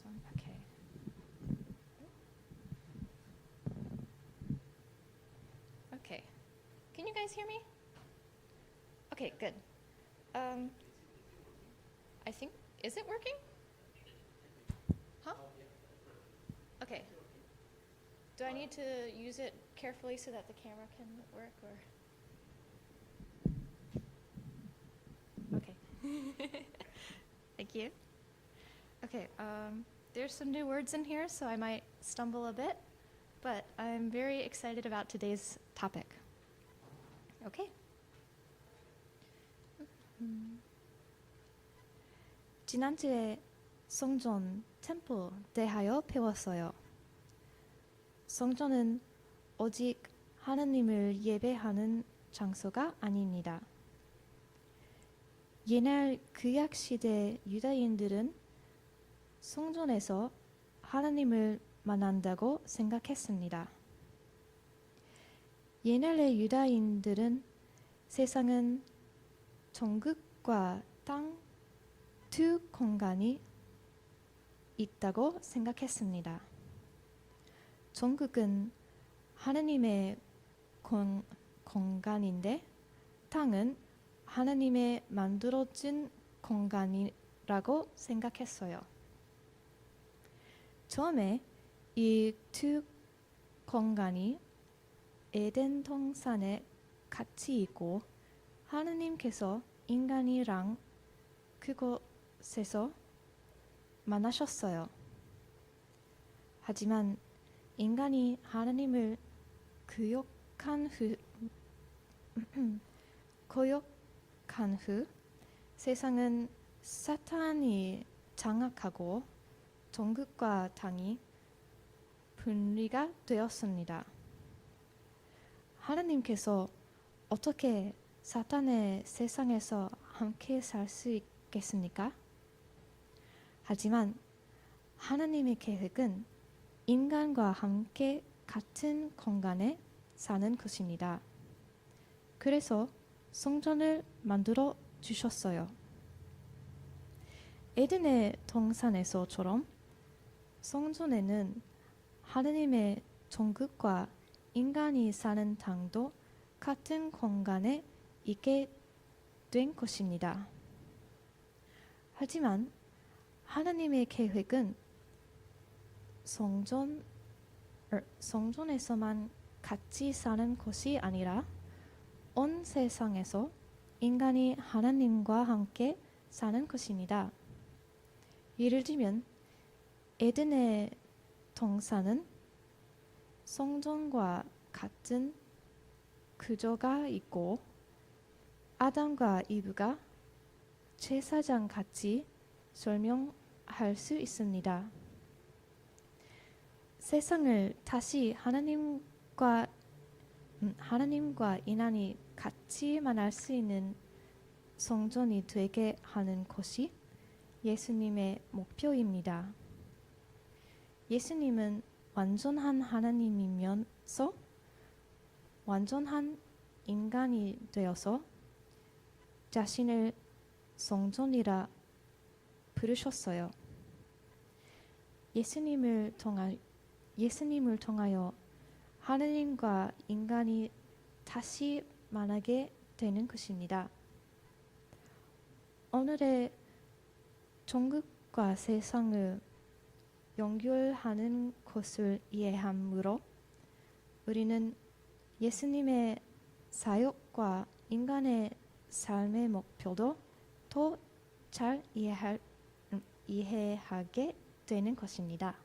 one. Okay. Okay. Can you guys hear me? Okay, good. I think, is it working? Huh? Okay. Do I need to use it carefully so that the camera can work, or? Okay. Thank you. Okay, there's some new words in here, so I might stumble a bit, but I'm very excited about today's topic. Okay. 지난주에 성전, 템플 대하여 배웠어요. 성전은 오직 하나님을 예배하는 장소가 아닙니다. 옛날 구약시대 유다인들은 성전에서 하나님을 만난다고 생각했습니다. 옛날의 유다인들은 세상은 천국과 땅 두 공간이 있다고 생각했습니다. 천국은 하나님의 공간인데 땅은 하나님의 만들어진 공간이라고 생각했어요. 처음에 이 두 공간이 에덴 동산에 같이 있고 하나님께서 인간이랑 그곳에서 만나셨어요. 하지만 인간이 하나님을 거역한 후 세상은 사탄이 장악하고 천국과 땅이 분리가 되었습니다. 하나님께서 어떻게 사탄의 세상에서 함께 살 수 있겠습니까? 하지만 하나님의 계획은 인간과 함께 같은 공간에 사는 것입니다. 그래서 성전을 만들어 주셨어요. 에덴의 동산에서처럼 성전에는 하나님의 천국과 인간이 사는 땅도 같은 공간에 있게 된 것입니다. 하지만 하나님의 계획은 성전에서만 같이 사는 것이 아니라 온 세상에서 인간이 하나님과 함께 사는 것입니다. 예를 들면 에덴의 동산은 성전과 같은 구조가 있고 아담과 이브가 제사장 같이 설명할 수 있습니다. 세상을 다시 하나님과 인간이 같이 만날 수 있는 성전이 되게 하는 것이 예수님의 목표입니다. 예수님은 완전한 하나님이면서 완전한 인간이 되어서 자신을 성전이라 부르셨어요. 예수님을 통하여 하나님과 인간이 다시 만나게 되는 것입니다. 오늘의 천국과 세상을 연결하는 것을 이해함으로 우리는 예수님의 사역과 인간의 삶의 목표도 더 잘 이해하게 되는 것입니다.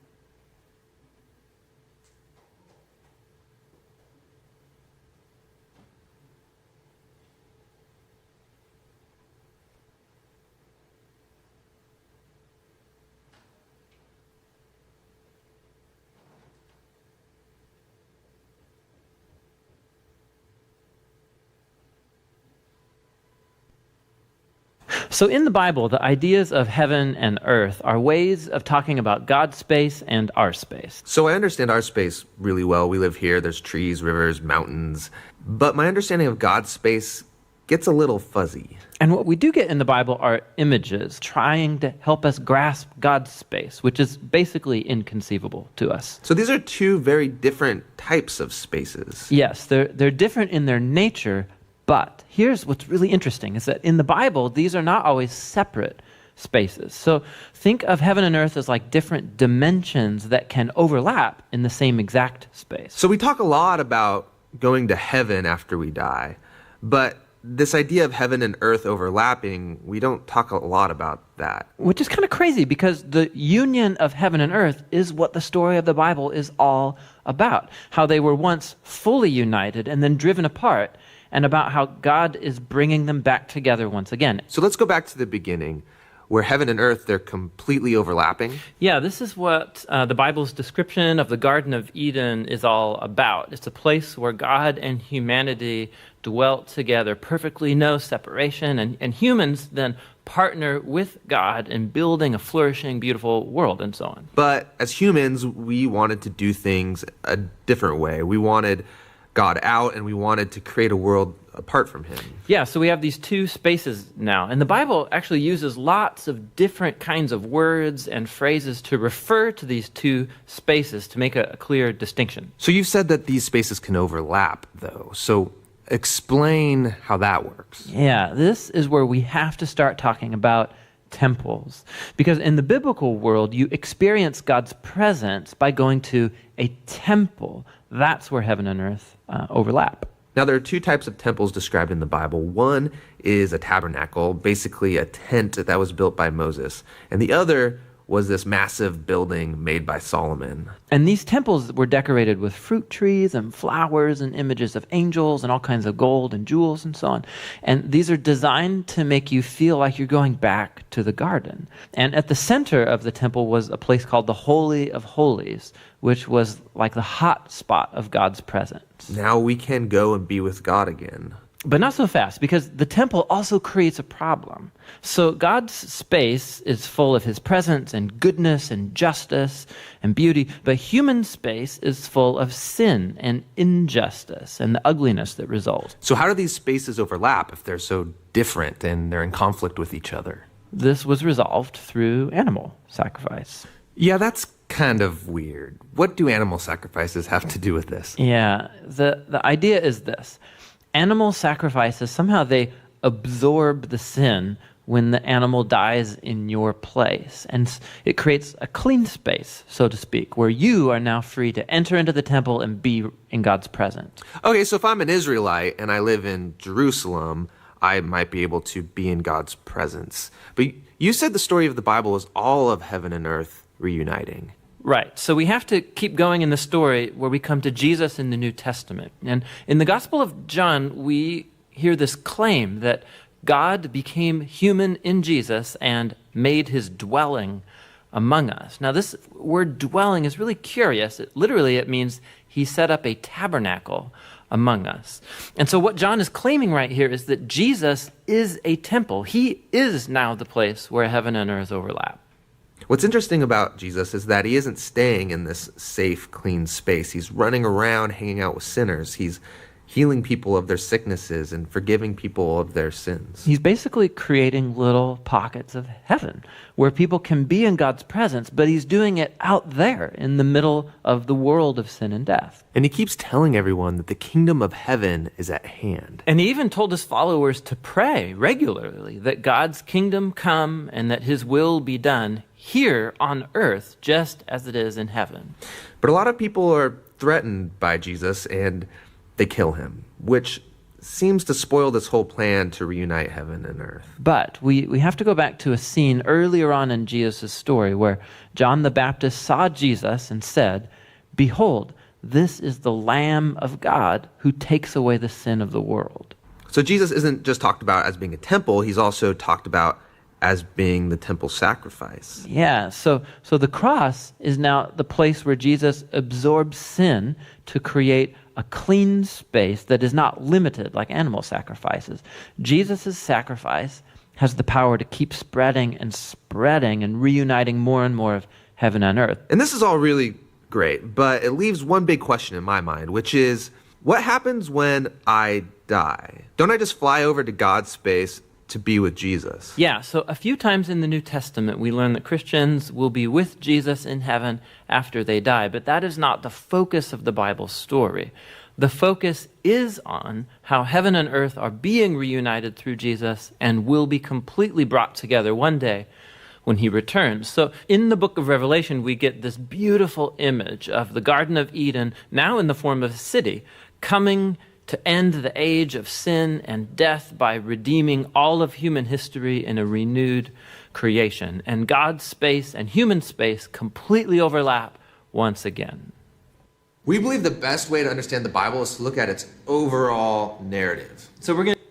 So in the Bible, the ideas of heaven and earth are ways of talking about God's space and our space. So I understand our space really well. We live here. There's trees, rivers, mountains. But my understanding of God's space gets a little fuzzy. And what we do get in the Bible are images trying to help us grasp God's space, which is basically inconceivable to us. So these are two very different types of spaces. Yes, they're different in their nature, but here's what's really interesting is that in the Bible, these are not always separate spaces. So think of heaven and earth as like different dimensions that can overlap in the same exact space. So we talk a lot about going to heaven after we die, but this idea of heaven and earth overlapping, we don't talk a lot about that. Which is kind of crazy because the union of heaven and earth is what the story of the Bible is all about. How they were once fully united and then driven apart, and about how God is bringing them back together once again. So let's go back to the beginning, where heaven and earth, they're completely overlapping. Yeah, this is what the Bible's description of the Garden of Eden is all about. It's a place where God and humanity dwelt together, perfectly no separation, and humans then partner with God in building a flourishing, beautiful world and so on. But as humans, we wanted to do things a different way. We wanted God out, and we wanted to create a world apart from him. Yeah, so we have these two spaces now. And the Bible actually uses lots of different kinds of words and phrases to refer to these two spaces to make a clear distinction. So you've said that these spaces can overlap, though. So explain how that works. Yeah, this is where we have to start talking about temples. Because in the biblical world, you experience God's presence by going to a temple. That's where heaven and earth overlap. Now, there are two types of temples described in the Bible. One is a tabernacle, basically a tent that was built by Moses. And the other was this massive building made by Solomon. And these temples were decorated with fruit trees and flowers and images of angels and all kinds of gold and jewels and so on. And these are designed to make you feel like you're going back to the garden. And at the center of the temple was a place called the Holy of Holies, which was like the hot spot of God's presence. Now we can go and be with God again. But not so fast, because the temple also creates a problem. So God's space is full of his presence and goodness and justice and beauty, but human space is full of sin and injustice and the ugliness that results. So how do these spaces overlap if they're so different and they're in conflict with each other? This was resolved through animal sacrifice. Yeah, that's kind of weird. What do animal sacrifices have to do with this? Yeah, the idea is this. Animal sacrifices, somehow they absorb the sin when the animal dies in your place. And it creates a clean space, so to speak, where you are now free to enter into the temple and be in God's presence. Okay, so if I'm an Israelite and I live in Jerusalem, I might be able to be in God's presence. But you said the story of the Bible is all of heaven and earth reuniting. Right. So we have to keep going in the story where we come to Jesus in the New Testament. And in the Gospel of John, we hear this claim that God became human in Jesus and made his dwelling among us. Now, this word dwelling is really curious. It means he set up a tabernacle among us. And so what John is claiming right here is that Jesus is a temple. He is now the place where heaven and earth overlap. What's interesting about Jesus is that he isn't staying in this safe, clean space. He's running around hanging out with sinners. He's healing people of their sicknesses and forgiving people of their sins. He's basically creating little pockets of heaven where people can be in God's presence, but he's doing it out there in the middle of the world of sin and death. And he keeps telling everyone that the kingdom of heaven is at hand. And he even told his followers to pray regularly that God's kingdom come and that his will be done here on earth just as it is in heaven. But a lot of people are threatened by Jesus and they kill him, which seems to spoil this whole plan to reunite heaven and earth. But we have to go back to a scene earlier on in Jesus' story where John the Baptist saw Jesus and said, "Behold, this is the Lamb of God who takes away the sin of the world." So Jesus isn't just talked about as being a temple, he's also talked about as being the temple sacrifice. Yeah, so the cross is now the place where Jesus absorbs sin to create a clean space that is not limited like animal sacrifices. Jesus' sacrifice has the power to keep spreading and reuniting more and more of heaven and earth. And this is all really great, but it leaves one big question in my mind, which is, What happens when I die? Don't I just fly over to God's space to be with Jesus? Yeah, so a few times in the New Testament, we learn that Christians will be with Jesus in heaven after they die, but that is not the focus of the Bible story. The focus is on how heaven and earth are being reunited through Jesus and will be completely brought together one day when he returns. So in the book of Revelation, we get this beautiful image of the Garden of Eden, now in the form of a city, coming to end the age of sin and death by redeeming all of human history in a renewed creation. And God's space and human space completely overlap once again. We believe the best way to understand the Bible is to look at its overall narrative. So we're going to